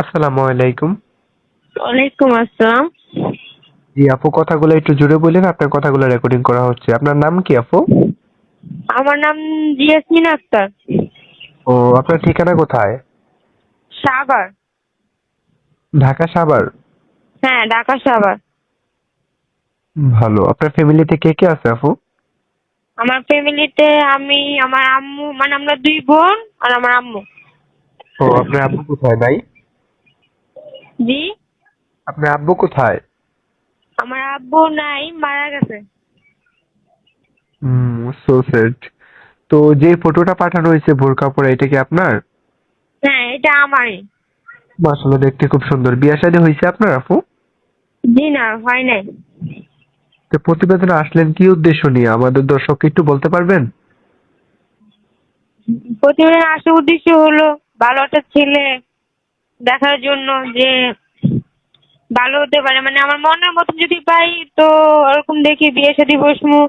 আসসালামু আলাইকুম। ওয়ালাইকুম আসসালাম। জি আপু, কথাগুলো একটু জোরে বললেন, আপনার কথাগুলো রেকর্ডিং করা হচ্ছে। আপনার নাম কি আপু? আমার নাম জিয়াসমিন আক্তার। ও, আপনার ঠিকানা কোথায়? সাভার। ঢাকা সাভার? হ্যাঁ, ঢাকা সাভার। ভালো। আপনার ফ্যামিলিতে কে কে আছে আপু? আমার ফ্যামিলিতে আমি, আমার আম্মু, মানে আমরা দুই বোন আর আমার আম্মু। ও, আপনার আব্বু কোথায় ভাই? জি। আপনার আব্বু কোথায়? আমার আব্বু নাই, মারা গেছে। So sad. তো যে ফটোটা পাঠানো হয়েছে বোরকা পরে, এটা কি আপনার? হ্যাঁ, এটা আমারই। মাশাআল্লাহ, দেখতে খুব সুন্দর। বিয়ে শাদী হয়েছে আপনার আপু? জি না, হয় নাই। তো প্রতিবেদনে আসলেন কি উদ্দেশ্য নিয়ে, আমাদের দর্শককে একটু বলতে পারবেন? প্রতিদিন আসার উদ্দেশ্য হলো ভালো একটা ছেলে দেখার জন্য, যে ভালো হতে পারে, মানে আমার মনের মতন যদি পাই তো ওরকম দেখে বিয়ে শাদী বসমু।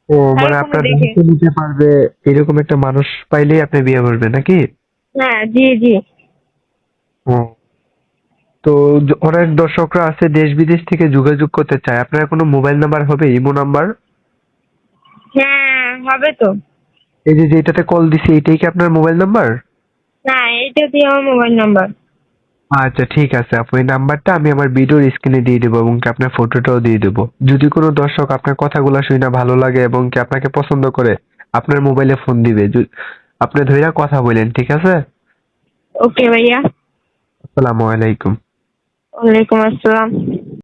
ও, মানে এরকম আপনার দেখে। দায়িত্ব নিতে পারবে এরকম একটা মানুষ পাইলেই আপনি বিয়ে করবেন নাকি? হ্যাঁ, জি জি। ও, তো অনেক দর্শকরা আছে দেশ বিদেশ থেকে যোগাযোগ করতে চায়, আপনার কোনো মোবাইল নাম্বার হবে, ইমো নাম্বার? হ্যাঁ, হবে তো। এই যে যেটাতে কল দিছি, এটাই কি আপনার মোবাইল নাম্বার? হ্যাঁ, এটা দিয়ে আমার মোবাইল নাম্বার। আচ্ছা ঠিক আছে আপু, এই নাম্বারটা আমি আমার ভিডিওর স্ক্রিনে দিয়ে দেবো এবং কি আপনার ফটোটাও দিয়ে দেবো। যদি কোনো দর্শক আপনার কথাগুলো শুনে ভালো লাগে এবং কি আপনাকে পছন্দ করে, আপনার মোবাইলে ফোন দিবে। আপনি ধইরা কথা বলেন, ঠিক আছে? ওকে ভাইয়া। আসসালামু আলাইকুম। ওয়ালাইকুম আসসালাম।